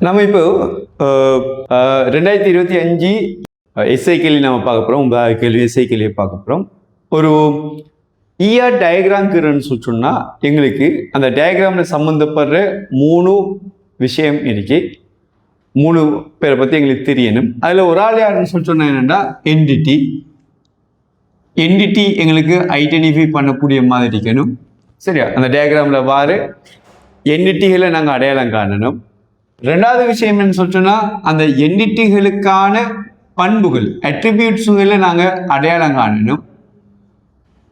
நம்ம இப்போ 2025 எஸ்ஐ கேள்வி நம்ம பார்க்க போகிறோம். 9வது கேள்வி எஸ்ஐ கேள்வியை பார்க்க போகிறோம். ஒரு ஈஆர் டயக்ராம் கீறன்னு சொன்னால் எங்களுக்கு அந்த டயக்ராமில் சம்மந்தப்படுற 3 விஷயம் இருக்கு. 3 பேரை பற்றி எங்களுக்கு தெரியணும். அதில் ஒரு ஆள் யாருன்னு சொன்னால் என்னென்னா என்டிட்டி எங்களுக்கு ஐடென்டிஃபை பண்ணக்கூடிய மாதிரி இருக்கணும். சரியா? அந்த டயக்ராமில் வாரு என்டிட்டிகளை நாங்கள் அடையாளம் காணணும். 2வது விஷயம் என்ன சொன்னா அந்த என்டிட்டிகளுக்கான பண்புகள் அட்ரிபியூட்ஸுகளை நாங்கள் அடையாளம் காணணும்.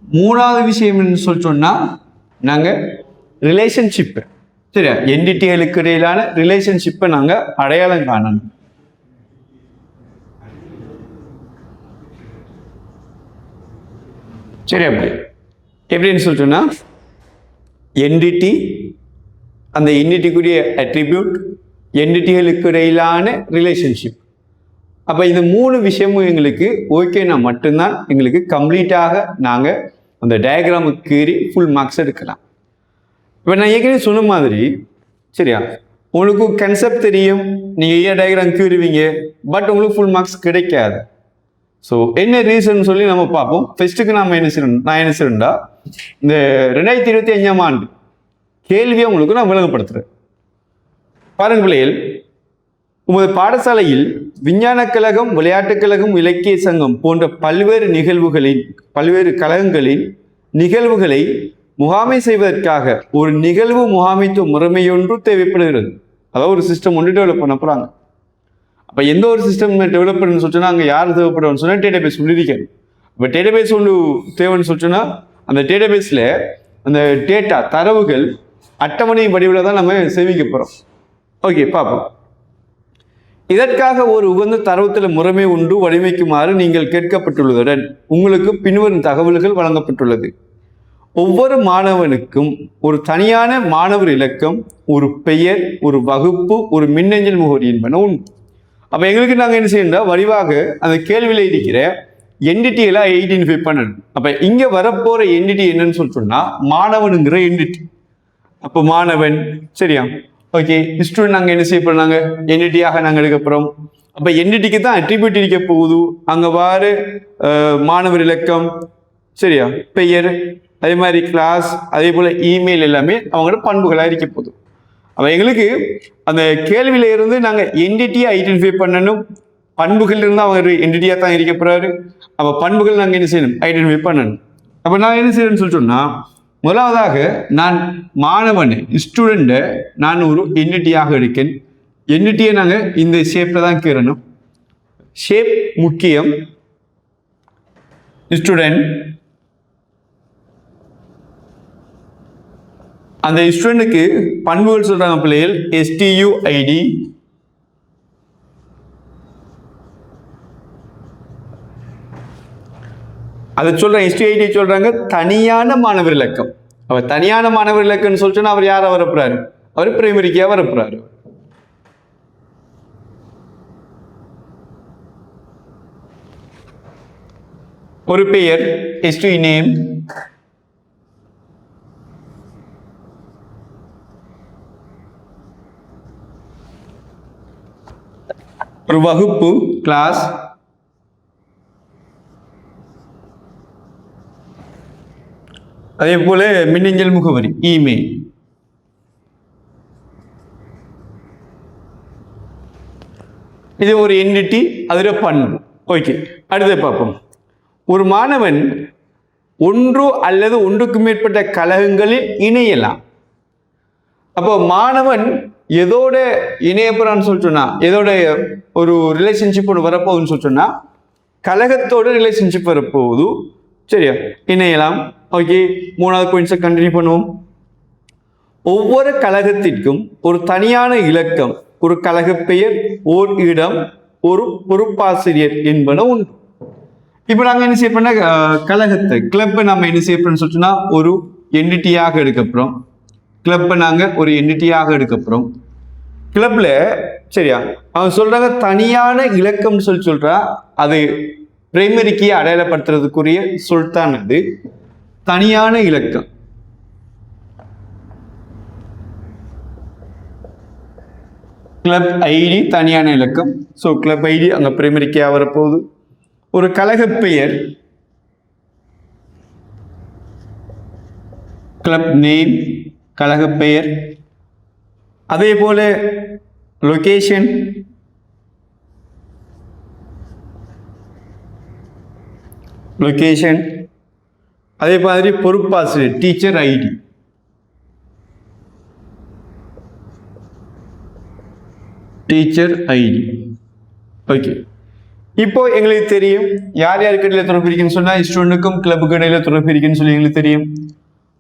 3வது விஷயம் என்ன சொன்னா நாங்கள் ரிலேஷன்ஷிப்பு, சரியா, என்டிட்டிகளுக்கு இடையிலான ரிலேஷன்ஷிப்பை நாங்கள் அடையாளம் காணணும். சரி, எப்படின்னு சொல்லிட்டோன்னா என்டிட்டி, அந்த என்டிட்டிக்குரிய அட்ரிபியூட், என்டிட்டிகளுக்கு இடையிலான ரிலேஷன்ஷிப். அப்போ இந்த 3 விஷயமும் எங்களுக்கு ஓகேனா மட்டும்தான் எங்களுக்கு கம்ப்ளீட்டாக நாங்கள் அந்த டயக்ராமுக்கு கீறி ஃபுல் மார்க்ஸ் எடுக்கலாம். இப்போ நான் ஏற்கனவே சொன்ன மாதிரி, சரியா, உங்களுக்கு கன்செப்ட் தெரியும், நீங்கள் ஏன் டயக்ராம் கீறுவீங்க, பட் உங்களுக்கு ஃபுல் மார்க்ஸ் கிடைக்காது. ஸோ என்ன ரீசன் சொல்லி நம்ம பார்ப்போம். ஃபர்ஸ்ட்டுக்கு நான் என்ன செய்யணும்டா, இந்த 2025ஆம் ஆண்டு கேள்வியை உங்களுக்கு நான் விளங்கப்படுத்துகிறேன். பாருங்க பிள்ளைகள், உமது பாடசாலையில் விஞ்ஞான கழகம், விளையாட்டுக் கழகம், இலக்கிய சங்கம் போன்ற பல்வேறு கழகங்களின் நிகழ்வுகளை முகாமை செய்வதற்காக ஒரு நிகழ்வு முகாமைத்துவ முறைமையொன்று தேவைப்படுகிறது. அதாவது ஒரு சிஸ்டம் ஒன்று டெவலப் பண்ண போகிறாங்க. அப்போ எந்த ஒரு சிஸ்டம் டெவலப் பண்ணணும்னு சொன்னால் அங்கே யார் தேவைப்படுவான்னு சொன்னால் டேட்டாபேஸ் சொல்லியிருக்காரு. இப்போ டேட்டாபேஸ் ஒன்று தேவைன்னு சொன்னால் அந்த டேட்டாபேஸில் அந்த டேட்டா தரவுகள் அட்டவணை வடிவில் தான் நம்ம சேமிக்க போகிறோம். ஓகே, பார்ப்போம். இதற்காக ஒரு உகந்த தரவுத்தள முறைமை ஒன்று வடிவமைக்குமாறு நீங்கள் கேட்கப்பட்டுள்ளதுடன் உங்களுக்கு பின்வரும் தகவல்கள் வழங்கப்பட்டுள்ளது. ஒவ்வொரு மாணவனுக்கும் ஒரு தனியான மாணவர் இலக்கம், ஒரு பெயர், ஒரு வகுப்பு, ஒரு மின்னஞ்சல் முகவரி என்பன உண்டு. அப்போ எங்களுக்கு நாங்கள் என்ன செய்யணும், வடிவாக அந்த கேள்வியில் இருக்கிற என்டிட்டிகளை ஐடென்டிஃபை பண்ணணும். அப்போ இங்கே வரப்போகிற என்டிட்டி என்னன்னு சொன்னால் மாணவனுங்கிற என்டிட்டி. அப்போ மாணவன், சரியா, ஓகே. ஸ்டூடெண்ட் நாங்கள் என்ன செய்ய போகிறோம், நாங்கள் என்டிட்டியாக நாங்கள் எடுக்க போகிறோம். அப்போ என்டிட்டிக்கு தான் அட்ரிபியூட் இருக்க போகுது. அங்கே வாரு மாணவர் இலக்கம், சரியா, பெயர், அதே மாதிரி கிளாஸ், அதே போல் இமெயில் எல்லாமே அவங்களோட பண்புகளாக இருக்க போகுது. அப்போ எங்களுக்கு அந்த கேள்வியில இருந்து நாங்கள் என்டிட்டியை ஐடென்டிஃபை பண்ணணும். பண்புகள் இருந்தால் அவங்க என்டிட்டியாக தான் இருக்க போகிறாரு. அப்போ பண்புகள் நாங்கள் என்ன செய்யணும், ஐடென்டிஃபை பண்ணணும். அப்போ நான் என்ன செய்யணும்னு சொல்லிட்டோம்னா, முதலாவதாக நான் மாணவன் ஸ்டூடெண்ட்டை நான் ஒரு என்டிட்டியாக எடுக்கேன். என்டிட்டியை நாங்கள் இந்த ஷேப்பில் தான் கீறணும். ஷேப் முக்கியம். ஸ்டூடெண்ட், அந்த ஸ்டூடெண்ட்டுக்கு பண்புகள் சொல்கிறாங்க பிள்ளைகள், STUID, அதை சொல்கிறாங்க. STUID சொல்கிறாங்க தனியான மாணவர் இலக்கம். அவர் தனியான மாணவர் இலக்கம்னு சொல்லிட்டோன்னா அவர் யாரை வரப்போறாரு, அவர் பிரைமரிக்காக வரப்போறாரு. ஒரு பெயர் STU நேம், ஒரு வகுப்பு கிளாஸ், அதே போல மின்னஞ்சல் முகவரி இமெயில். இது ஒரு என்டிட்டி, அதில் பண்பு. ஓகே, அடுத்து பார்ப்போம். ஒரு மாணவன் ஒன்று அல்லது ஒன்றுக்கு மேற்பட்ட கழகங்களில் இணையலாம். அப்போ மாணவன் எதோட இணையப்படான்னு சொல்லிட்டோன்னா, எதோட ஒரு ரிலேஷன்ஷிப் ஒன்று வரப்போகுதுன்னு சொல்லிட்டோன்னா கழகத்தோட ரிலேஷன்ஷிப் வரப்போகுது. சரியா, இணையலாம். ஓகே, 3வது பாயிண்ட்ஸை கண்டினியூ பண்ணுவோம். ஒவ்வொரு கழகத்திற்கும் ஒரு தனியான இலக்கம், ஒரு கழக பெயர், ஓர் இடம், ஒரு பொறுப்பாசிரியர் என்பன உண்டு. இப்போ நாங்கள் என்ன செய்ய பண்ண, கழகத்தை கிளப்பை நம்ம என்ன செய்ய பண்ண சொல்லிட்டோம்னா ஒரு என்டிட்டியாக எடுக்கப்புறோம். கிளப்பை நாங்கள் ஒரு என்டிட்டியாக எடுக்கப்புறோம். கிளப்ல, சரியா, அவங்க சொல்றாங்க தனியான இலக்கம் சொல்றா, அது பிரைமரிக்கு அடையாளப்படுத்துறதுக்குரிய சொல்தான். அது தனியான இலக்கம். கிளப் ஐடி தனியான இலக்கம். ஸோ கிளப் ஐடி அங்கே பிரைமரிக்காக வரப்போகுது. ஒரு கழக பெயர், கிளப் நேம், கழக பெயர். அதே போல லொகேஷன், லொகேஷன். அதே மாதிரி பொறுப்பாசிரியர், teacher ID. Teacher ID. Okay, இப்போ எங்களுக்கு தெரியும் யார் யாருக்கு இடையில தொடர்பு இருக்குன்னு சொன்னா ஸ்டூடெண்ட்டுக்கும் கிளப்புக்கு இடையில தொடர்பு இருக்குன்னு சொல்லி எங்களுக்கு தெரியும்.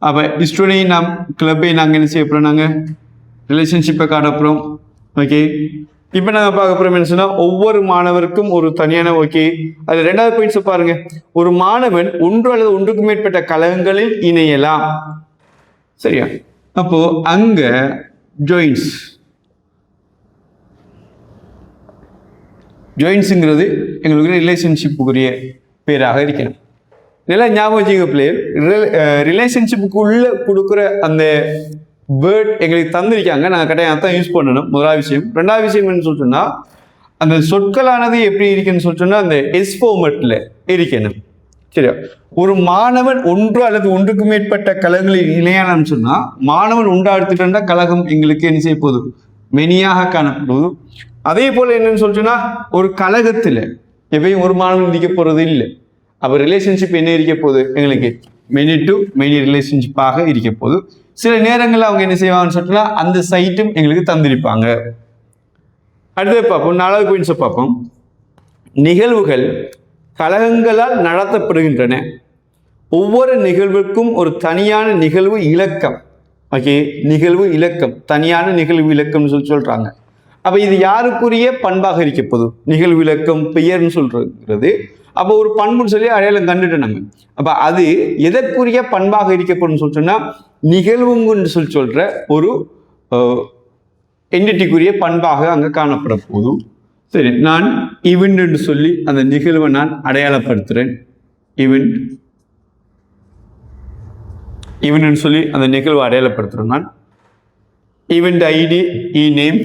அப்போ ஸ்டூடெண்டையும் நாம் கிளப்பை நாங்கள் என்ன செய்ய போகிறோம், நாங்கள் ரிலேஷன்ஷிப்பை காட்டப்போகிறோம். ஓகே, இப்போ நாங்கள் பார்க்க போகிறோம் என்ன சொன்னால் ஒவ்வொரு மாணவருக்கும் ஒரு தனியான. ஓகே, அது ரெண்டாவது பாயிண்ட்ஸ் பாருங்க. ஒரு மாணவன் ஒன்று அல்லது ஒன்றுக்கு மேற்பட்ட கழகங்களில் இணையலாம். சரியா? அப்போ அங்க ஜாயின்ஸ், ஜாயின்ஸுங்கிறது எங்களுக்கு ரிலேஷன்ஷிப்புக்குரிய பேராக இருக்கணும். இதெல்லாம் ஞாபகம் வச்சுக்க பிள்ளைகள். ரிலேஷன்ஷிப்புக்குள்ள கொடுக்குற அந்த வேர்ட் எங்களுக்கு தந்திருக்காங்க, நாங்கள் கட்டாயம் தான் யூஸ் பண்ணணும். முதலாவது விஷயம். ரெண்டாவது விஷயம் என்னன்னு சொல்லிட்டோம்னா அந்த சொற்களானது எப்படி இருக்குன்னு சொல்லிட்டோம்னா அந்த எஸ் ஃபார்மேட்ல இருக்கணும். சரியா? ஒரு மாணவன் ஒன்று அல்லது ஒன்றுக்கு மேற்பட்ட கழகங்களில் இணையானு சொன்னா மாணவன் ஒன்றா எடுத்துட்டா கழகம் எங்களுக்கு என்ன செய்ய போகுது, மெனியாக காணப்படுவது. அதே போல என்னன்னு சொல்லிட்டோம்னா ஒரு கழகத்துல எப்பயும் ஒரு மாணவன் இருக்க போறது இல்லை. அப்போ ரிலேஷன்ஷிப் என்ன இருக்க போகுது, எங்களுக்கு மெனி டு மெனி ரிலேஷன்ஷிப்பாக இருக்க போகுது. சில நேரங்களில் அவங்க என்ன செய்வாங்கன்னு சொல்லிட்டோம்னா அந்த சைட்டும் எங்களுக்கு தந்திருப்பாங்க. அடுத்தது பார்ப்போம், 4வது பாயிண்ட்ஸை பார்ப்போம். நிகழ்வுகள் கழகங்களால் நடத்தப்படுகின்றன. ஒவ்வொரு நிகழ்வுக்கும் ஒரு தனியான நிகழ்வு இலக்கம். ஓகே, நிகழ்வு இலக்கம், தனியான நிகழ்வு இலக்கம்னு சொல்றாங்க. அப்ப இது யாருக்குரிய பண்பாக இருக்க போகுது, நிகழ்வு இலக்கம் பெயர்னு சொல்றது. அப்போ ஒரு பண்புன்னு சொல்லி அடையாளம் கண்டுட்டோம் நம்ம. அப்ப அது எதற்குரிய பண்பாக இருக்கப்படும் சொல்லிட்டோம்னா நிகழ்வுன்னு சொல்ற ஒரு என்டிட்டிக்குரிய பண்பாக அங்க காணப்பட போதும். சரி, நான் ஈவெண்ட் சொல்லி அந்த நிகழ்வை நான் அடையாளப்படுத்துறேன். ஈவெண்ட் சொல்லி அந்த நிகழ்வை அடையாளப்படுத்துறேன். நான் ஈவெண்ட் ஐடி, இ நேம்,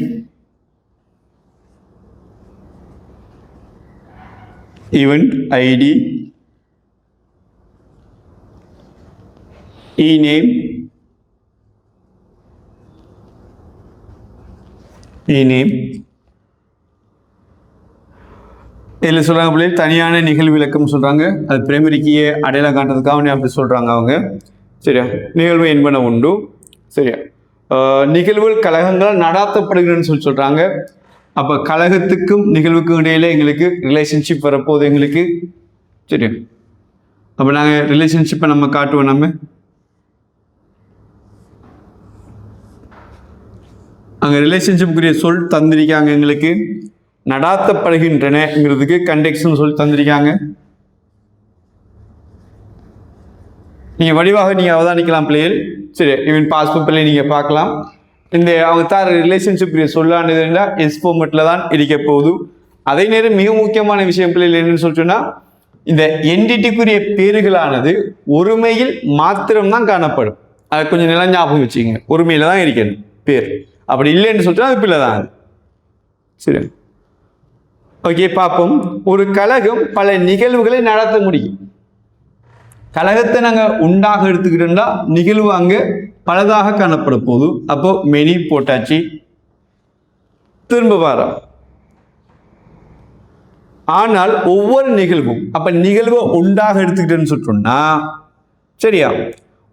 event id, e-name, இதில் சொல்றாங்க பிள்ளை தனியான நிகழ்வு விளக்கம் சொல்றாங்க. அது பிரைமரிக்கு அடையாளம் காட்டுறதுக்காக அப்படி சொல்றாங்க அவங்க. சரியா? நிகழ்வு என்பன உண்டு. சரியா? நிகழ்வுகள் கழகங்களால் நடாத்தப்படுகிறன்னு சொல்றாங்க. அப்போ கழகத்துக்கும் நிகழ்வுக்கும் இடையில எங்களுக்கு ரிலேஷன்ஷிப் வரப்போகுது எங்களுக்கு. சரியா? அப்போ நாங்கள் ரிலேஷன்ஷிப்பை நம்ம காட்டுவோம். நம்ம அங்கே ரிலேஷன்ஷிப்புக்குரிய சொல் தந்திருக்காங்க எங்களுக்கு. நடாத்தப்படுகின்றனங்கிறதுக்கு கண்டெக்ஸ்ன்னு சொல்லி தந்திருக்காங்க. நீங்கள் வடிவாக நீங்கள் அவதானிக்கலாம் பிள்ளைகள். சரி, இவன் பாஸ்புக் பிள்ளை நீங்கள் பார்க்கலாம். இந்த அவங்க தார ரிலேஷன்ஷிப் சொல்லானது எஸ் ஃபார்மேட்ல தான் இருக்க போகுது. அதே நேரம் மிக முக்கியமான விஷயம் பிள்ளைகள் என்னன்னு சொல்லிட்டோம்னா இந்த என்டிட்டிக்குரிய பேர்களானது ஒருமையில் மாத்திரம்தான் காணப்படும். அது கொஞ்சம் நல்லா ஞாபகம் வச்சுக்கோங்க. ஒருமையில தான் இருக்கணும் பேர். அப்படி இல்லைன்னு சொல்லிட்டோம் அது பிள்ளை தான் அது. சரி, ஓகே, பார்ப்போம். ஒரு கழகம் பல நிகழ்வுகளை நடத்த முடியும். கழகத்தை நாங்கள் உண்டாக எடுத்துக்கிட்டோம்னா நிகழ்வு அங்கே பலதாக காணப்பட போகுது. அப்போ மெனி போட்டாச்சு. திரும்ப வரோம். ஆனால் ஒவ்வொரு நிகழ்வும் அப்ப நிகழ்வை உண்டாக எடுத்துக்கிட்டேன்னு சொல்லிட்டோம்னா சரியா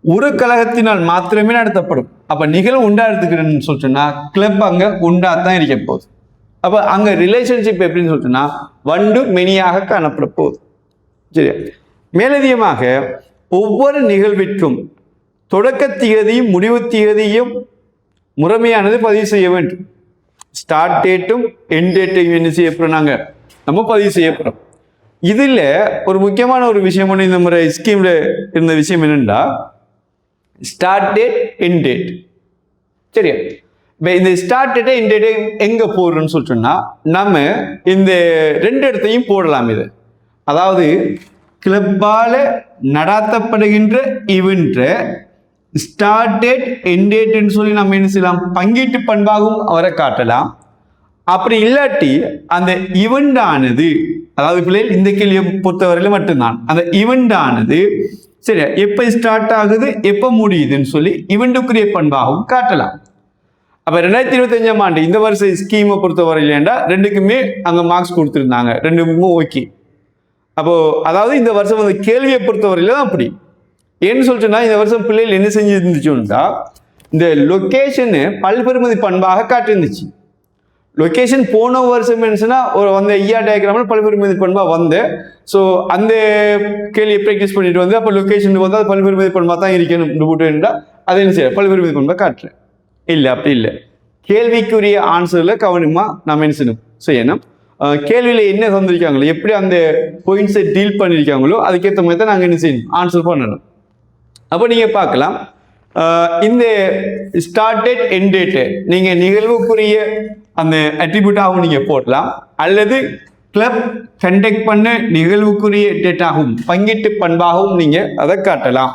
ஒரு கழகத்தினால் மாத்திரமே நடத்தப்படும். அப்ப நிகழ்வு உண்டா எடுத்துக்கிட்டேன்னு சொல்லிட்டோம்னா கிளப் அங்க உண்டா தான் இருக்க போகுது. அப்ப அங்க ரிலேஷன்ஷிப் எப்படின்னு சொல்லிட்டோம்னா ஒன் டு மெனியாக காணப்பட போகுது. சரியா? மேலதிகமாக ஒவ்வொரு நிகழ்விற்கும் தொடக்க திகதியும் முடிவு திகதியும் முறைமையானது பதிவு செய்ய வேண்டும். ஸ்டார்ட் டேட்டும் எண்ட் டேட்டையும் என்ன செய்ய போறோம், நாங்க நம்ம பதிவு செய்ய போறோம். இதுல ஒரு முக்கியமான ஒரு விஷயம் ஒன்று இந்த முறை ஸ்கீம்ல இருந்த விஷயம் என்னன்னா ஸ்டார்ட் டேட் எண்ட் டேட். சரியா? இந்த ஸ்டார்ட் டேட்டை எண்ட் டேட்டை எங்க போடுறோம்னு சொல்லிட்டோம்னா நம்ம இந்த ரெண்டு இடத்தையும் போடலாம். இது அதாவது கிளப்பால நடாத்தப்படுகின்ற ஈவென்ட் ஸ்டார்ட் டேட் எண்ட் டேட்னு சொல்லி நம்ம என்ன செய்யலாம், பங்கீட்டு பண்பாகவும் அவரை காட்டலாம். அப்படி இல்லாட்டி அந்த ஈவெண்ட் ஆனது, அதாவது பிள்ளைகள் இந்த கேள்வியை பொறுத்தவரையில மட்டும்தான் அந்த ஈவெண்ட் ஆனது சரியா எப்ப ஸ்டார்ட் ஆகுது எப்ப முடியுதுன்னு சொல்லி ஈவெண்ட்டுக்குரிய பண்பாகவும் காட்டலாம். அப்ப 2025ஆம் ஆண்டு இந்த வருஷ ஸ்கீமை பொறுத்தவரையிலேண்டா ரெண்டுக்குமே அங்க மார்க்ஸ் கொடுத்துருந்தாங்க, ரெண்டுமே ஓகே. அப்போ அதாவது இந்த வருஷம் வந்து கேள்வியை பொறுத்தவரையில தான் அப்படி. ஏன்னு சொல்லிட்டுனா இந்த வருஷம் பிள்ளைகள் என்ன செஞ்சு இருந்துச்சுன்னா இந்த லொக்கேஷனு பல்பெருமதி பண்பாக காட்டிருந்துச்சு. லொக்கேஷன் போன வருஷம் என்னச்சுன்னா ஒரு வந்து ஐயா டயக்ராமில் பல்பெருமதி பண்பாக வந்து ஸோ அந்த கேள்வியை ப்ராக்டிஸ் பண்ணிட்டு வந்து அப்போ லொக்கேஷன் வந்து அது பல்பெருமதி பண்பாக தான் இருக்கணும் போட்டுட்டா அதை என்ன செய்ய பல்பெருமதி பண்பாக காட்டுறேன். இல்லை அப்படி இல்லை, கேள்விக்குரிய ஆன்சரில் கவனமாக நம்ம என்ன செய்யணும். கேள்வியில் என்ன தந்திருக்காங்களோ எப்படி அந்த பாயிண்ட்ஸை டீல் பண்ணியிருக்காங்களோ அதுக்கேற்ற மாதிரி தான் நாங்கள் என்ன செய்யணும் ஆன்சர் பண்ணணும். அப்போ நீங்கள் பார்க்கலாம் இந்த ஸ்டார்டட் எண்ட் டேட்டு நீங்கள் நிகழ்வுக்குரிய அந்த அட்ரிபியூட்டாகவும் நீங்கள் போடலாம், அல்லது கிளப் கண்டக்ட் பண்ண நிகழ்வுக்குரிய டேட்டாகவும் பங்கீட்டு பண்பாகவும் நீங்கள் அதை காட்டலாம்.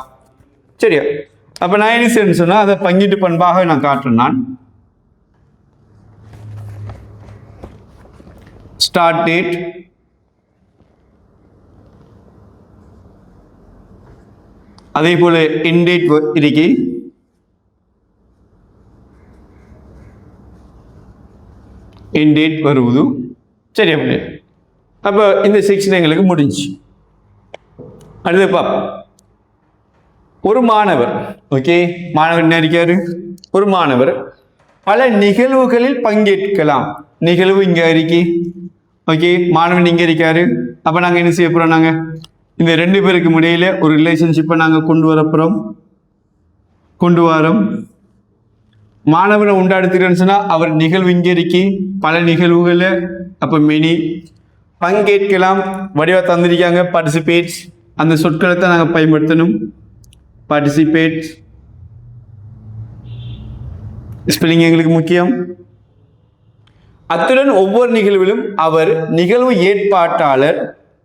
சரியா? அப்போ நான் என்ன செய்யணும்னு சொன்னால் அதை பங்கீட்டு பண்பாக நான் காட்டுறேன். நான் ஸ்டார்ட் டேட் அதே போல எண்ட் டேட் இருக்கு. எண்ட் டேட் வருவது சரி. அப்படி அப்போ இந்த செக்ஷன் எங்களுக்கு முடிஞ்சு. அடுத்து பார்ப்போம். ஒரு மாணவர், ஓகே, மாணவர் என்ன இருக்காரு? ஒரு மாணவர் பல நிகழ்வுகளில் பங்கேற்கலாம். நிகழ்வு இங்கே இருக்கு, ஓகே, மாணவன் இங்கே இருக்காரு. அப்போ நாங்கள் என்ன செய்ய போகிறோம்? நாங்கள் இந்த ரெண்டு பேருக்கு இடையில ஒரு ரிலேஷன்ஷிப்பை நாங்கள் கொண்டு வரோம். மாணவனை உண்டாடுத்துக்கிறேன்னு சொன்னால் அவர் நிகழ்வு இங்கே இருக்கு, பல நிகழ்வுகளை அப்போ மெனி பங்கேற்கலாம் வடிவா தந்திருக்காங்க. பார்ட்டிசிபேட்ஸ் அந்த சொற்களை தான் நாங்கள் பயன்படுத்தணும். பார்ட்டிசிபேட்ஸ் ஸ்பெல்லிங் எங்களுக்கு முக்கியம். அத்துடன் ஒவ்வொரு நிகழ்விலும் அவர் நிகழ்வு ஏற்பாட்டாளர்,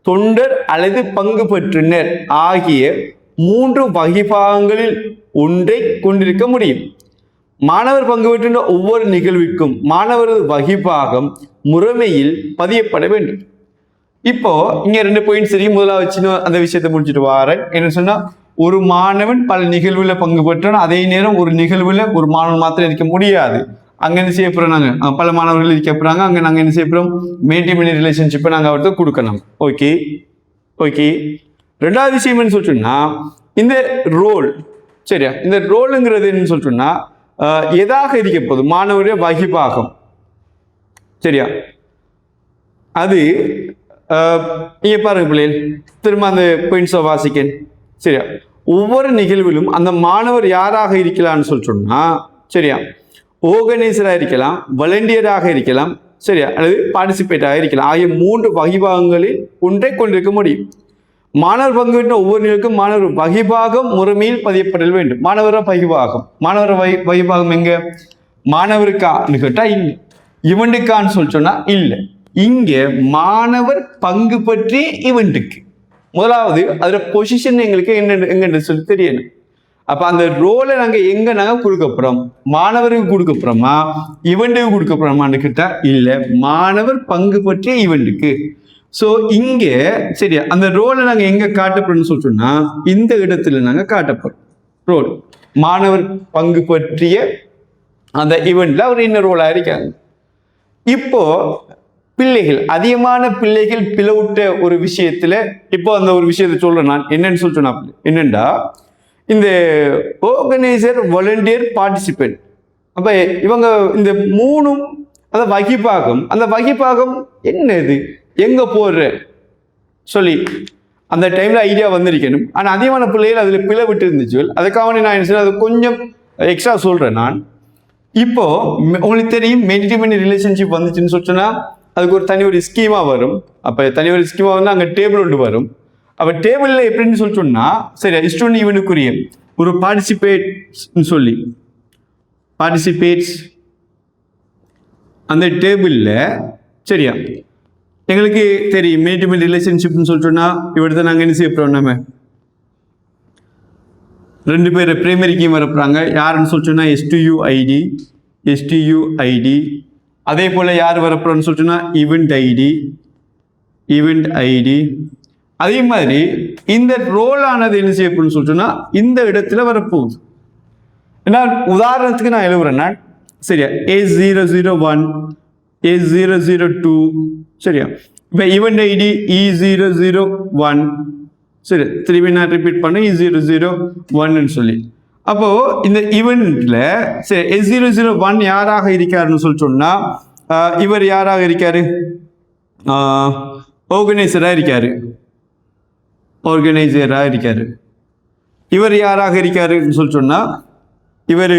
தொண்டர் அல்லது பங்கு பெற்றினர் ஆகிய 3 வகைப்பாகங்களில் ஒன்றை கொண்டிருக்க முடியும். மாணவர் பங்கு பெற்றின ஒவ்வொரு நிகழ்விற்கும் மாணவரது வகைப்பாகம் முறைமையில் பதியப்பட வேண்டும். இப்போ இங்க 2 பாயிண்ட்ஸ் சரி. முதலாக வச்சு அந்த விஷயத்தை முடிச்சுட்டு வாரேன். என்ன சொன்னா, ஒரு மாணவன் பல நிகழ்வுல பங்கு பெற்றான், அதே நேரம் ஒரு நிகழ்வுல ஒரு மாணவன் மாத்திரம் இருக்க முடியாது. அங்க என்ன செய்ய போறோம்? நாங்க பல மாணவர்கள் இருக்க போறாங்க, அங்க நாங்க என்ன செய்ய போறோம்? மெயின்டைன் ரிலேஷன்ஷிப்பை நாங்க அவர்கிட்ட கொடுக்கணும். Okay okay. ரெண்டாவது விஷயம் என்ன சொல்லிட்டோம்னா, இந்த ரோல் சரியா, இந்த ரோலுங்கிறது என்ன சொல்லிட்டோம்னா எதாக இருக்க போகுது? மாணவருடைய வகிபாகம் சரியா. அது இங்க பாருங்க பிள்ளைகள், திரும்ப அந்த பாயிண்ட்ஸை வாசிக்கேன் சரியா. ஒவ்வொரு நிகழ்விலும் அந்த மாணவர் யாராக இருக்கலாம்னு சொல்லிட்டோம்னா சரியா, ஆர்கனைசராக இருக்கலாம், வாலண்டியராக இருக்கலாம் சரியா, அல்லது பார்ட்டிசிபேட்டாக இருக்கலாம். ஆகிய 3 வகைபாகங்களில் ஒன்றை கொண்டிருக்க முடியும். மாணவர் பங்கு பெற்ற ஒவ்வொரு நிலைக்கும் மாணவர் வகைபாகம் முறைமையில் பதியப்படல் வேண்டும். மாணவர வகைபாகம், மாணவர வகைபாகம் எங்க? மாணவருக்கான்னு கேட்டா இல்லை, இவனுக்கான்னு சொல்லி சொன்னா இல்லை. இங்க மாணவர் பங்கு பற்றி இவன்ட்டுக்கு முதலாவது அதோட பொசிஷன் எங்களுக்கு எங்கன்னு சொல்லி தெரியணும். அப்ப அந்த ரோலை நாங்க எங்க நாங்க கொடுக்க போறோம்? மாணவருக்கு கொடுக்க போறோமா, இவன்ட்டுக்கு கொடுக்க போறோமான்னு கேட்டா இல்ல, மாணவர் பங்கு பற்றிய இவன்ட்டுக்கு. ஸோ இங்க சரியா அந்த ரோலை நாங்க எங்க காட்டப்படுறோம்னு சொல்லிட்டோம்னா இந்த இடத்துல நாங்க காட்டப்படுறோம். ரோல் மாணவர் பங்கு பற்றிய அந்த ஈவெண்ட்ல அவர் இன்னொரு ரோலா இருக்காங்க. இப்போ பிள்ளைகள், அதிகமான பிள்ளைகள் பிளவுட்ட ஒரு விஷயத்துல இப்போ அந்த ஒரு விஷயத்தை சொல்றேன் நான். என்னன்னு சொல்லிட்டோம்னா என்னண்டா, இந்த ஆர்கனைசர், வாலண்டியர், பார்ட்டிசிபென்ட், அப்ப இவங்க இந்த 3 அந்த வகைப்பாகம், அந்த வகைப்பாகம் என்னது, எங்க போடுற சொல்லி அந்த டைம்ல ஐடியா வந்திருக்கணும். ஆனா அதிகமான பிள்ளைகள் அதுல பிளவிட்டு இருந்துச்சு. அதுக்காக நான் என்ன அது கொஞ்சம் எக்ஸ்ட்ரா சொல்றேன் நான். இப்போ உங்களுக்கு தெரியும், மெயின்டைன் ரிலேஷன்ஷிப் வந்துச்சுன்னு சொல்லிட்டோன்னா அதுக்கு ஒரு தனி ஒரு ஸ்கீமா வரும். அப்ப தனி ஒரு ஸ்கீமா வந்து அங்கே டேபிள் ஒன்று வரும். அப்ப டேபிள்ல எப்படின்னு சொல்லிட்டோம்னா சரி, ஸ்டூடெண்ட் ஈவென்ட்டுக்குரிய ஒரு பார்ட்டிசிபேட்ஸ் அந்த டேபிள்ல சரியா எங்களுக்கு தெரியும் மெயின்டைன் ரிலேஷன்ஷிப்னு சொல்லிட்டோம்னா இவர்தான் நாங்கள் என்ன செய்ய போறோம்? நம்ம 2 பேர் பிரைமரி கீ வரப்போறாங்க. யாருன்னு சொல்லிட்டோம்னா STUID அதே போல் யார் வரப்போறோன்னு சொல்லிட்டுன்னா ஈவெண்ட் ஐடி. அதே மாதிரி இந்த ரோல் ஆனது என்ன செய்யப்படும்னு சொல்லிட்டுன்னா இந்த இடத்துல வரப்போகுது. ஏன்னா உதாரணத்துக்கு நான் எழுதுறேன்னா சரியா A001 A002 சரியா. இப்போ ஈவெண்ட் ஐடி E001 சரி, திரும்பி நான் ரிப்பீட் பண்ண E001 சொல்லி. அப்போ இந்த ஈவெண்ட்ல சரி A001 யாராக இருக்காருன்னு சொல்லி சொன்னா இவர் யாராக இருக்காரு? ஆர்கனைசரா இருக்காரு. இவர் யாராக இருக்காருன்னு சொல்லி சொன்னா இவர்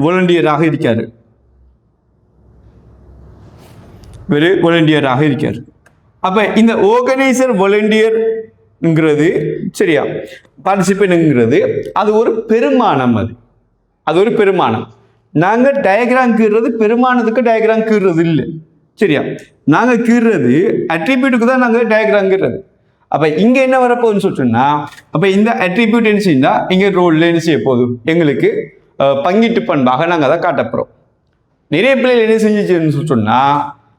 வாலண்டியராக இருக்காரு. அப்ப இந்த ஆர்கனைசர் வாலண்டியர்ங்கிறது சரியா, பார்ட்டிசிபேட்ங்கிறது அது ஒரு பெருமானம். அது ஒரு பெருமானம். நாங்க டயக்ராம் கீறுறது பெருமானத்துக்கு டயக்ராம் கீறுறது இல்லை சரியா. நாங்க கீறுறது அட்ரிபியூட்டுக்கு தான் நாங்க டயக்ராம் கீறுறது. அப்ப இங்க என்ன வரப்போகுதுன்னு சொல்லிட்டோம்னா அப்ப இந்த அட்ரிபியூட் என்ன செய்யா இங்க ரோல்ல என்ன செய்ய போகுது, எங்களுக்கு பங்கீட்டு பண்பாக நாங்க அதை காட்டப்போறோம். நிறைய பிள்ளைகள் என்ன செஞ்சுச்சுன்னு சொல்லிட்டோம்னா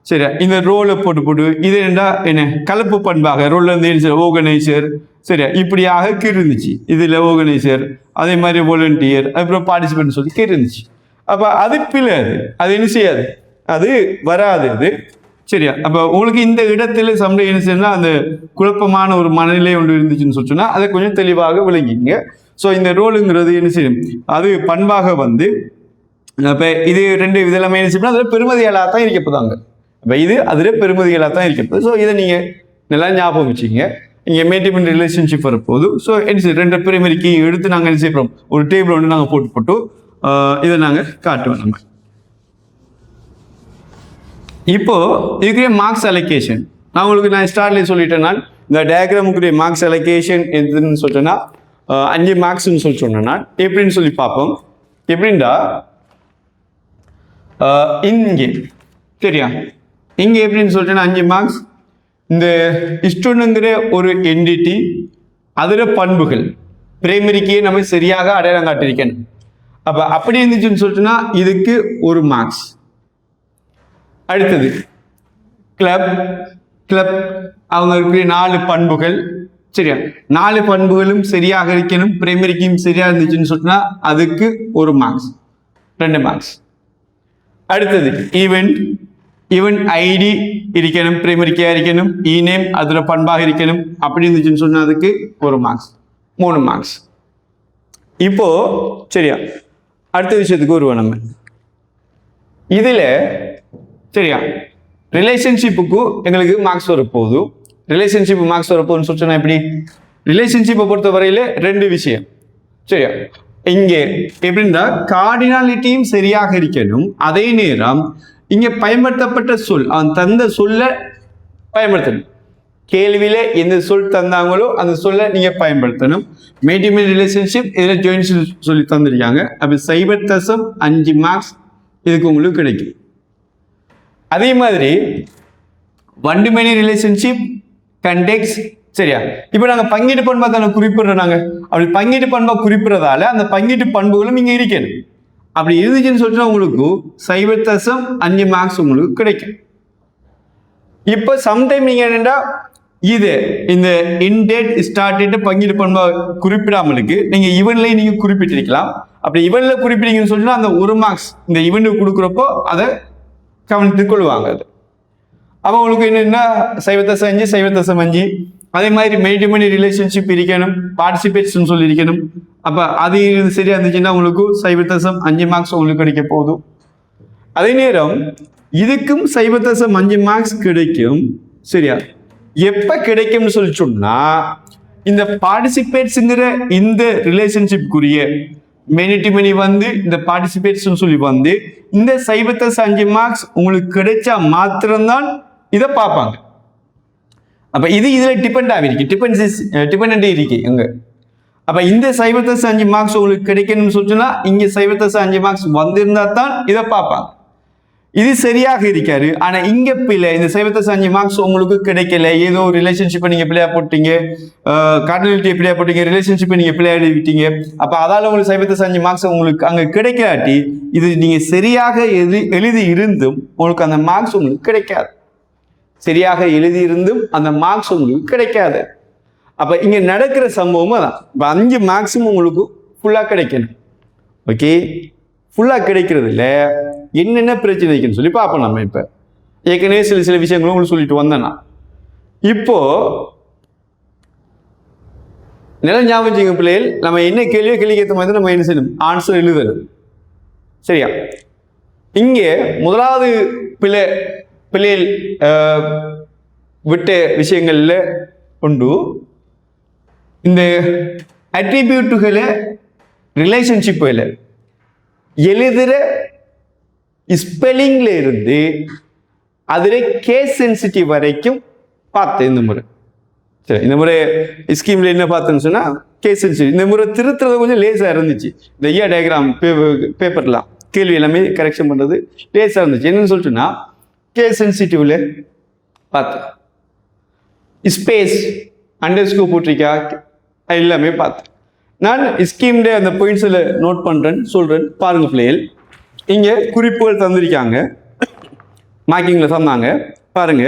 சரியா இந்த ரோலை போட்டு இது என்ன கலப்பு பண்பாக ரோல்ல இருந்து ஆர்கனைசர் சரியா இப்படியாக கீழ்ந்துச்சு. இதுல ஆர்கனைசர் அதே மாதிரி வாலண்டியர் அப்புறம் பார்ட்டிசிபேட் சொல்லி கீழ்ந்துச்சு. அப்ப அது பிள்ளை அது என்ன செய்யாது, அது வராது அது சரியா. அப்ப உங்களுக்கு இந்த இடத்துல சம்பளம் என்ன செய்யணும்னா அந்த குழப்பமான ஒரு மனநிலை ஒன்று இருந்துச்சுன்னு சொல்லிச்சுன்னா அதை கொஞ்சம் தெளிவாக விளங்கிங்க. ஸோ இந்த ரோலுங்கிறது என்ன செய்யும், அது பண்பாக வந்து இப்போ இது ரெண்டு இதெல்லாமே என்ன செய்யணும் அதில் பெருமதிகளாக தான் இருக்கப்போதாங்க. இப்போ இது அதில் பெருமதிகளாக தான் இருக்கப்போது. ஸோ இதை நீங்கள் நல்லா ஞாபகம் வச்சுங்க. இங்கே மேட்டிமெண்ட் ரிலேஷன்ஷிப் வரப்போகுது. ஸோ என்ன செய்யும் ரெண்டு பிரைமரிக்கு எடுத்து நாங்கள் என்ன செய்யறோம் ஒரு டேபிள் ஒன்று நாங்கள் போட்டு இதை நாங்கள் காட்டுவோம். நம்ம இப்போ இதுக்குரிய மார்க்ஸ் அலோகேஷன் நான் உங்களுக்கு ஸ்டார்ட்லேயே சொல்லிட்டேன்னா இந்த டயக்ராமுக்குரிய மார்க்ஸ் அலோகேஷன் எதுன்னு சொல்லிட்டேன்னா 5 மார்க்ஸ்ன்னு சொல்லி சொன்னேன்னா எப்படின்னு சொல்லி பார்ப்போம். எப்படின்டா இங்கே சரியா, இங்கே எப்படின்னு சொல்லிட்டேன்னா 5 மார்க்ஸ் இந்த இஷ்டனுங்கிற ஒரு என்டிட்டி அதில் பண்புகள் பிரைமரிக்கே நம்ம சரியாக அடையாளம் காட்டியிருக்கணும். அப்போ அப்படி இருந்துச்சுன்னு சொல்லிட்டுன்னா இதுக்கு 1 மார்க்ஸ். அடுத்தது கிளப் அவங்க இருக்கிற 4 பண்புகள் சரியா, 4 பண்புகளும் சரியாக இருக்கணும் பிரைமரிக்கும் சரியா இருந்துச்சுன்னு சொன்னா அதுக்கு 1 மார்க்ஸ் 2 மார்க்ஸ். அடுத்தது ஈவெண்ட் ஐடி இருக்கணும் பிரைமரிக்கா இருக்கணும், நேம் அதுல பண்பாக இருக்கணும் அப்படி இருந்துச்சுன்னு சொன்னா அதுக்கு 1 மார்க்ஸ் 3 மார்க்ஸ். இப்போ சரியா அடுத்த விஷயத்துக்கு வருவோம். நம்ம இதுல சரியா ரிலேஷன்ஷிப்புக்கு எங்களுக்கு மார்க்ஸ் வரப்போகுது. ரிலேஷன்ஷிப் மார்க்ஸ் வரப்போகுதுன்னு சொல்லிச்சோன்னா எப்படி, ரிலேஷன்ஷிப்பை பொறுத்த வரையில 2 விஷயம் சரியா. இங்கே எப்படின்னா கார்டினாலிட்டியும் சரியாக இருக்கணும், அதே நேரம் இங்க பயன்படுத்தப்பட்ட சொல் அவன் தந்த சொல்ல பயன்படுத்தணும். கேள்வியில எந்த சொல் தந்தாங்களோ அந்த சொல்ல நீங்க பயன்படுத்தணும். மேட்டிமெண்ட் ரிலேஷன்ஷிப் இதுல ஜாயின் சொல்லி தந்திருக்காங்க. அப்ப 0.5 மார்க்ஸ் இதுக்கு உங்களுக்கு கிடைக்கும். அதே மாதிரி one to many relationship conducts சரியா. இப்போ நாங்கள் பங்கீட்டு பண்பா தானே குறிப்பிடுறோம். நாங்கள் அப்படி பங்கீட்டு பண்பா குறிப்பிடுறதால அந்த பங்கீட்டு பண்புகளும் இங்கே இருக்கணும். அப்படி இருந்துச்சுன்னு சொல்லிட்டு உங்களுக்கு 0.5 மார்க்ஸ் உங்களுக்கு கிடைக்கும். இப்போ சம்டைம் நீங்க என்னன்னா இது இந்த இன்டேட் ஸ்டார்டேட் பங்கீட்டு பண்பா குறிப்பிடாமலுக்கு நீங்க இவன்லயும் நீங்க குறிப்பிட்டிருக்கலாம். அப்படி இவன்ல குறிப்பிட்டீங்கன்னு சொல்லிட்டு அந்த 1 மார்க்ஸ் இந்த இவனுக்கு கொடுக்குறப்போ அதை கவனித்துக் கொள்வாங்க. அது அப்போ உங்களுக்கு என்னன்னா 0.5 அதே மாதிரி மேட்டிமெண்ட் ரிலேஷன்ஷிப் இருக்கணும், பார்ட்டிசிபேட்ஸ் சொல்லி இருக்கணும். அப்ப அது சரியா இருந்துச்சுன்னா உங்களுக்கு 0.5 மார்க்ஸ் உங்களுக்கு கிடைக்க போதும். அதே நேரம் இதுக்கும் 0.5 மார்க்ஸ் கிடைக்கும் சரியா. எப்ப கிடைக்கும்னு சொல்லி சொன்னா இந்த பார்ட்டிசிபேட்ஸ்ங்கிற இந்த ரிலேஷன்ஷிப்க்குரிய மெனி வந்து இந்த பார்ட்டிசிபேட்ஸ் சொல்லி வந்து இந்த 0.5 மார்க்ஸ் உங்களுக்கு கிடைச்சா மாத்திரம்தான் இதை பார்ப்பாங்க. அப்ப இதுல டிபெண்ட் ஆகிருக்கு, டிபெண்ட் இருக்கு எங்க. அப்ப இந்த 0.5 மார்க்ஸ் உங்களுக்கு கிடைக்கணும்னு சொல்லிச்சுன்னா இங்க 0.5 மார்க்ஸ் வந்திருந்தா தான் இதை பார்ப்பாங்க. இது சரியாக இருக்காரு. ஆனா இங்க பிள்ளை இந்த 75 மார்க்ஸ் உங்களுக்கு கிடைக்கல. ஏதோ ரிலேஷன்ஷிப்பை நீங்க பிள்ளையா போட்டீங்க, கார்டினாலிட்டி பிள்ளையா போட்டீங்க, ரிலேஷன்ஷிப்பை நீங்க பிள்ளையா எழுதிட்டீங்க. அப்ப அதால உங்களுக்கு 75 மார்க்ஸ் உங்களுக்கு அங்க கிடைக்காட்டி, இது நீங்க சரியாக எழுதி இருந்தும் உங்களுக்கு அந்த மார்க்ஸ் உங்களுக்கு கிடைக்காது. சரியாக எழுதி இருந்தும் அந்த மார்க்ஸ் உங்களுக்கு கிடைக்காது. அப்ப இங்க நடக்கிற சம்பவம் அதான். இப்ப 5 மார்க்ஸும் உங்களுக்கு ஃபுல்லா கிடைக்கணும். ஓகே, ஃபுல்லா கிடைக்கிறது இல்லை, என்னென்ன பிரச்சனை இருக்குன்னு சொல்லி பார்ப்போம். நம்ம இப்ப ஏற்கனவே சில விஷயங்களும் உங்களுக்கு சொல்லிட்டு வந்தேன்னா, இப்போ நில ஞாபகம் பிள்ளைகள் நம்ம என்ன கேள்விக்கு ஏற்ற மாதிரி நம்ம என்ன செய்யணும், ஆன்சர் எழுதணும். சரியா? இங்கே முதலாவது பிள்ளைகள் விட்ட விஷயங்கள்ல உண்டு இந்த அட்ரிபியூட்டுகளை ரிலேஷன்ஷிப்புகளை எழுதுற ஸ்பெல்லிங்ல இருந்து அதுல கேஸ் சென்சிட்டிவ் வரைக்கும் பார்த்தேன் இந்த முறை. சரி, இந்த முறை ஸ்கீம்ல என்ன பார்த்தேன்னு சொன்னா கேஸ் சென்சிட்டிவ். இந்த முறை திருத்துறது கொஞ்சம் லேசா இருந்துச்சு. இந்த ஐயா டயக்ராம் பேப்பர்லாம் கேள்வி எல்லாமே கரெக்ஷன் பண்றது லேசா இருந்துச்சு. என்னன்னு சொல்லிட்டுன்னா கேஸ் சென்சிட்டிவ்ல பார்த்தேன், ஸ்பேஸ் அண்டர்ஸ்கோர் போட்டிருக்கா எல்லாமே பார்த்தேன். நான் ஸ்கீம்ல அந்த பாயிண்ட்ஸில் நோட் பண்றேன், சொல்றேன். பாருங்க பிள்ளைகள், இங்க குறிப்புகள் தந்திருக்காங்க, மார்க்கிங்ல தந்தாங்க. பாருங்க,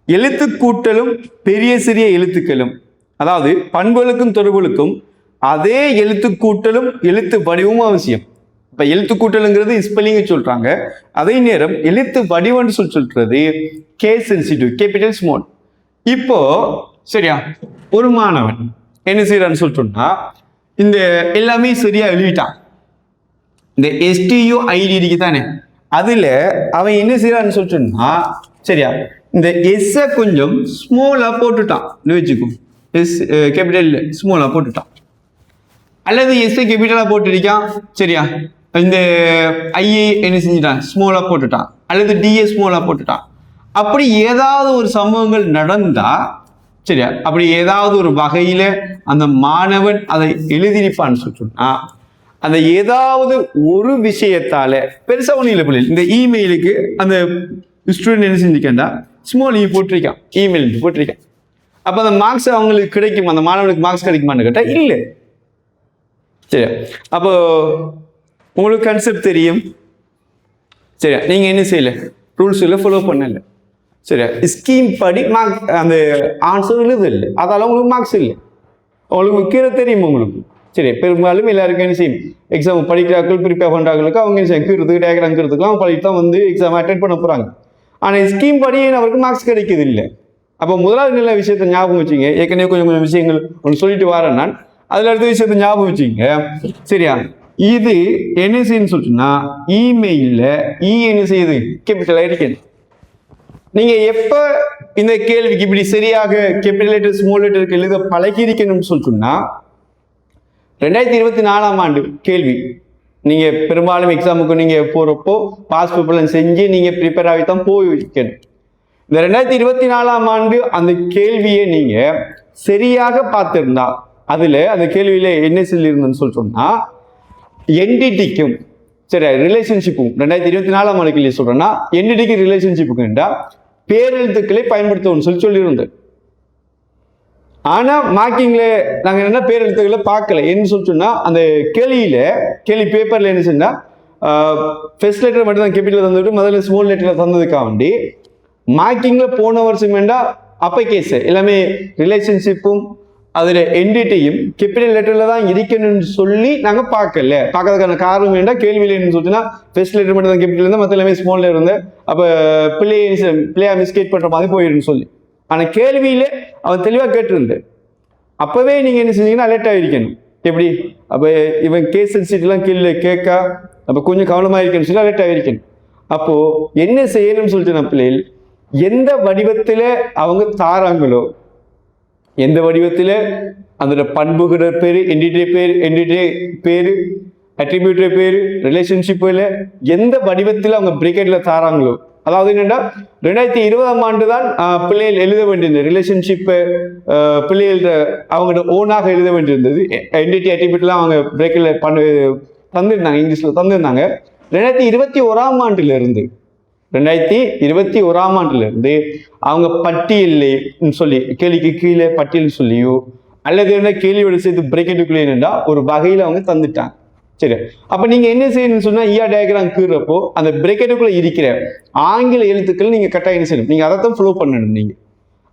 எழுத்து கூட்டலும் பெரிய சிறிய எழுத்துக்களும், அதாவது பண்புகளுக்கும் தொடர்புகளுக்கும் அதே எழுத்து கூட்டலும் எழுத்து வடிவமும் அவசியம். இப்ப எழுத்து கூட்டலுங்கிறது ஸ்பெல்லிங் சொல்றாங்க, அதே நேரம் எழுத்து வடிவம்னு சொல்றது கேஸ் சென்சிட்டிவ், கேபிட்டல் ஸ்மால். இப்போ சரியா, ஒரு மாணவன் என்ன செய்யறான்னு சொல்லிட்டோம்னா இந்த எல்லாமே சரியா எழுதிட்டான். இந்த STUID தானே, அதுல அவன் என்ன செய்யறான்னு சொல்லிட்டோம்னா சரியா, இந்த எஸ் கொஞ்சம் ஸ்மாலா போட்டுட்டான் வச்சுக்கும், எஸ் கேபிட்டல் ஸ்மாலா போட்டுட்டான், அல்லது எஸ் கேபிட்டலா போட்டுருக்கான். சரியா, இந்த ஐஏ என்ன செஞ்சுட்டான், ஸ்மாலா போட்டுட்டான், அல்லது டிஏ ஸ்மாலா போட்டுட்டான். அப்படி ஏதாவது ஒரு சம்பவங்கள் நடந்தா சரியா, அப்படி ஏதாவது ஒரு வகையில அந்த மாணவன் அதை எழுதியிருப்பான்னு சொன்னா அந்த ஏதாவது ஒரு விஷயத்தால பெருசா ஒன்றும் இல்லை பிள்ளை, இந்த இமெயிலுக்கு அந்த ஸ்டூடெண்ட் என்ன செஞ்சுக்கா ஸ்மால் போட்டிருக்கான், இமெயில் போட்டிருக்கான். அப்ப அந்த மார்க்ஸ் அவங்களுக்கு கிடைக்கும், அந்த மாணவனுக்கு மார்க்ஸ் கிடைக்குமான்னு கேட்டா இல்லை. சரியா, அப்போ உங்களுக்கு கான்செப்ட் தெரியும். சரியா, நீங்க என்ன செய்யல, ரூல்ஸ் இல்லை, ஃபாலோ பண்ணல. சரியா, ஸ்கீம் படி மார்க் அந்த ஆன்சர் எழுது இல்லை, அதால உங்களுக்கு மார்க்ஸ் இல்லை. உங்களுக்கு கீழே தெரியும் உங்களுக்கு. சரி, பெரும்பாலும் எல்லாருக்கும் என்ன செய்யும், எக்ஸாம் படிக்கிறார்கள் ப்ரிப்பேர் பண்ணுறாங்களுக்கு அவங்க என்ன செய்யும், கீழத்துக்கு டயக்ராம் கீழத்துக்குலாம் அவங்க படித்து தான் வந்து எக்ஸாம் அட்டென்ட் பண்ண போகிறாங்க. ஆனால் ஸ்கீம் படி அவருக்கு மார்க்ஸ் கிடைக்குது இல்லை. அப்போ முதலாவது நல்ல விஷயத்தை ஞாபகம் வச்சுங்க. ஏற்கனவே கொஞ்சம் விஷயங்கள் ஒன்று சொல்லிட்டு வரேன் நான், அதில் அடுத்த விஷயத்தை ஞாபகம் வச்சுங்க. சரியா, இது என்ன செய்யுன்னு சொல்லிட்டுன்னா இமெயிலில் என்ன செய்யுது, கேபிட்டலாக இருக்கணும். நீங்க எப்ப இந்த கேள்விக்கு இப்படி சரியாக கேபிட்டல் லெட்டர் ஸ்மால் லெட்டருக்கு எழுத பழகி இருக்கணும்னு சொல்லிட்டுன்னா 2024 ஆண்டு கேள்வி நீங்க பெரும்பாலும் எக்ஸாமுக்கு நீங்க போறப்போ பாஸ் பேப்பர்லாம் செஞ்சு நீங்க ப்ரிப்பேர் ஆகி தான் போயிருக்கணும். இந்த 2024 ஆண்டு அந்த கேள்வியை நீங்க சரியாக பார்த்திருந்தா அதுல அந்த கேள்வியில என்ன சொல்லியிருந்தேன்னு சொல்லிட்டோம்னா என்டிடிக்கும் சரி ரிலேஷன்ஷிப்பும் 2024 ஆண்டு கேள்வி சொல்றேன்னா என்டிடிக்கு ரிலேஷன்ஷிப்புக்குண்டா பேரெழுத்துக்களை பயன்படுத்தணும்னு சொல்லியிருந்தேன். ஆனா மார்க்கிங்ல நாங்க என்ன பேரெழுத்துக்களை பார்க்கல. என்ன சொல்லிட்டோம்னா அந்த கேள்வி பேப்பர்ல என்ன சொன்னா ஃபர்ஸ்ட் லெட்டர் மட்டும் தான் கேபிட்டல் தந்துட்டு முதல்ல ஸ்மால் லெட்டர்ல தந்ததுக்காக வேண்டி மார்க்கிங்ல போன வருஷம் வேண்டா அப்ப கேஸ் எல்லாமே ரிலேஷன்ஷிப்பும் அதுல என்டிட்டியும் கேபிட்டல் லெட்டர்ல தான் இருக்கணும்னு சொல்லி நாங்க பார்க்கறதுக்கான காரணம் வேண்டாம். கேள்வியில என்ன சொல்லிட்டுன்னா ஃபர்ஸ்ட் லெட்டர் மட்டும் தான் கேபிட்டல் இருந்தா மற்ற எல்லாமே ஸ்மால் லெட்டர் இருந்தேன். அப்ப பிள்ளையா மிஸ்டேக் பண்ற மாதிரி போயிடுன்னு சொல்லி. ஆனா கேள்வியில அவன் தெளிவா கேட்டிருந்தேன். அப்பவே நீங்க என்ன செஞ்சீங்கன்னா அலர்ட் ஆகிருக்கணும். எப்படி அப்ப இவன் கேஸ் சென்சிட்டிவ்லாம் கீழே கேட்க அப்ப கொஞ்சம் கவனமா இருக்கணும்னு சொல்லி அலர்ட் ஆகிருக்கணும். அப்போ என்ன செய்யணும்னு சொல்லிட்டு நான் பிள்ளைகள் எந்த வடிவத்துல அவங்க தாராங்களோ எந்த வடிவத்தில் அந்த பண்புகிற பேரு என்டிட்டி பேரு அட்ரிபியூட்டர் பேரு ரிலேஷன்ஷிப்ல எந்த வடிவத்தில் அவங்க பிரேக்கெட்ல தாராங்களோ அதாவது என்னன்னா 2020 ஆண்டு தான் பிள்ளைகள் எழுத வேண்டியிருந்தது ரிலேஷன்ஷிப் பிள்ளைகள் அவங்களோட ஓனாக எழுத வேண்டியிருந்தது. என்டிட்டி அட்ரிபியூட்லாம் அவங்க பிரேக்கெட்ல தந்திருந்தாங்க, இங்கிலீஷ்ல தந்திருந்தாங்க. 2021 ஆண்டுல இருந்து 2021ஆம் ஆண்டுல இருந்து அவங்க பட்டியல் சொல்லி கேள்விக்கு கீழே பட்டியல் சொல்லியோ அல்லது என்ன கேள்வியோட சேர்த்து பிரேக்கெட்டுக்குள்ளே ஒரு வகையில அவங்க தந்துட்டாங்க. சரி, அப்ப நீங்க என்ன செய்யணும்னு சொன்னா ஈஆர் டயக்ராம் கீறப்போ அந்த பிரேக்கெட்டுக்குள்ள இருக்கிற ஆங்கில எழுத்துக்கள் நீங்க கட்டாயம் என்ன செய்யணும், நீங்க அதைத்தான் ஃபாலோ பண்ணணும். நீங்க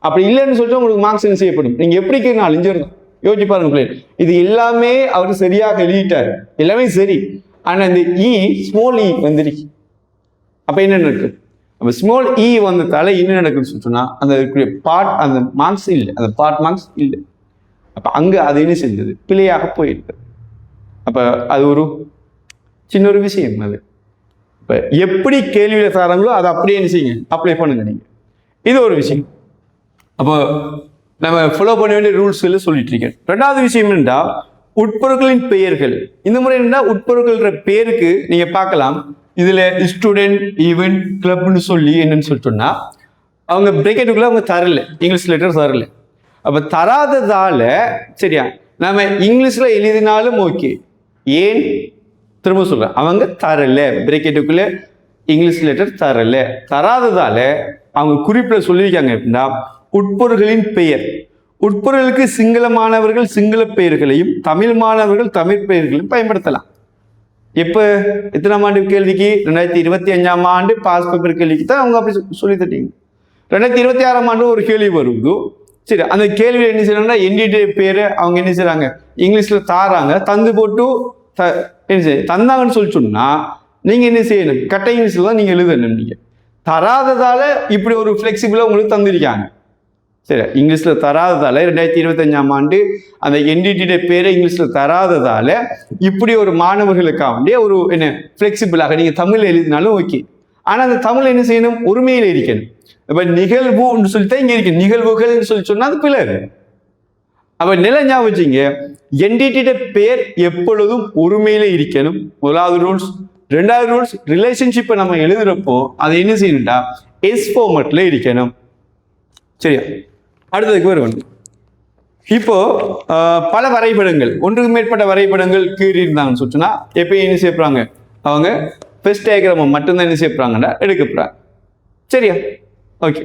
அப்படி இல்லைன்னு சொல்லிட்டு உங்களுக்கு மார்க்ஸ் என்ன செய்யப்படும். நீங்க எப்படி கேட்கணும் இருக்கும் யோசிச்சு பாருங்க. இது எல்லாமே அவர் சரியாக எழுதிட்டாரு, எல்லாமே சரி. ஆனா இந்த ஸ்மால் இ வந்துருச்சு. அப்ப என்ன நடக்கு, அப்ப ஸ்மால் இ வந்ததால என்ன நடக்குன்னு சொன்னா அந்த பார்ட் அந்த மார்க்ஸ் இல்லை, அந்த பார்ட் மார்க்ஸ் இல்லை. அப்ப அங்க அது என்ன செஞ்சது, பிழையாக போயிருக்கு. அப்ப அது ஒரு சின்ன ஒரு விஷயம். அது இப்ப எப்படி கேள்வியில தராங்களோ அதை அப்படியே என்ன செய்யுங்க, அப்ளை பண்ணுங்க நீங்க. இது ஒரு விஷயம். அப்போ நம்ம ஃபாலோ பண்ண வேண்டிய ரூல்ஸ்களை சொல்லிட்டு இருக்கேன். ரெண்டாவது விஷயம் என்னன்னா உட்பொருட்களின் பெயர்கள். இந்த முறை என்னன்னா உட்பொருட்கள் பேருக்கு நீங்க பார்க்கலாம், இதுல ஸ்டூடெண்ட், ஈவென்ட், கிளப்னு சொல்லி என்னன்னு சொல்லிட்டோம்னா அவங்க பிரேக்கெட்டுக்குள்ள அவங்க தரல, இங்கிலீஷ் லெட்டர் தரல. அப்ப தராததால சரியா நம்ம இங்கிலீஷ்ல எழுதினாலும் ஓகே. ஏன் திரும்ப சொல்றேன், அவங்க தரல, பிரேக்கெட்டுக்குள்ள இங்கிலீஷ் லெட்டர் தரல. தராததால அவங்க குறிப்பில் சொல்லியிருக்காங்க அப்படின்னா உட்பொருள்களின் பெயர். உட்பொருளுக்கு சிங்கள மாணவர்கள் சிங்கள பெயர்களையும் தமிழ் மாணவர்கள் தமிழ் பெயர்களையும் பயன்படுத்தலாம். எப்ப எத்தனாம் ஆண்டு கேள்விக்கு, 2025ஆம் ஆண்டு பாஸ் பேப்பர் கேள்விக்கு தான் அவங்க அப்படி சொல்லி தட்டீங்க. 2026ஆம் ஆண்டு ஒரு கேள்வி வருது. சரி, அந்த கேள்வியில் என்ன செய்யறாங்கன்னா என்டிடி பேரை அவங்க என்ன செய்யறாங்க, இங்கிலீஷ்ல தாராங்க, தந்து போட்டு என்ன செய்ய தந்தாங்கன்னு சொல்லி சொன்னா நீங்க என்ன செய்யணும், கட்ட இங்கிலீஷ்ல தான் நீங்க எழுதணும். நீங்க தராததால இப்படி ஒரு ஃபிளெக்சிபிளா உங்களுக்கு தந்திருக்காங்க. சரி, இங்கிலீஷ்ல தராததால 2025ஆம் ஆண்டு அந்த என்டிடி பேரை இங்கிலீஷ்ல தராததால இப்படி ஒரு மாணவர்களுக்காக வேண்டிய ஒரு என்ன ஃபிளெக்சிபிளாக நீங்க தமிழ்ல எழுதினாலும் ஓகே. ஆனா அந்த தமிழ் என்ன செய்யணும், ஒருமையில இருக்கணும். இப்ப நிகழ்வுன்னு சொல்லித்தான் இங்க இருக்கு, நிகழ்வுகள் சொல்லி சொன்னா அது பிள்ளை. அப்ப நில ஞாபகம் வச்சுங்க, என்டிடி பேர் எப்பொழுதும் ஒருமையில இருக்கணும், முதலாவது ரூல்ஸ். ரெண்டாவது ரூல்ஸ், ரிலேஷன்ஷிப்பை நம்ம எழுதுறப்போ அதை என்ன செய்யணும்டா எஸ் ஃபார்மட்ல இருக்கணும். சரியா, அடுத்ததுக்கு வருவாங்க. இப்போ பல வரைபடங்கள், ஒன்றுக்கு மேற்பட்ட வரைபடங்கள் கீறி இருந்தாங்கன்னு சொல்லிச்சுன்னா எப்பயும் என்ன செய்யப்படுறாங்க, அவங்க ஃபர்ஸ்ட் டயக்ராம் மட்டும்தான் என்ன செய்யப்படுறாங்கன்னா எடுக்கப்படுறாங்க. சரியா, ஓகே.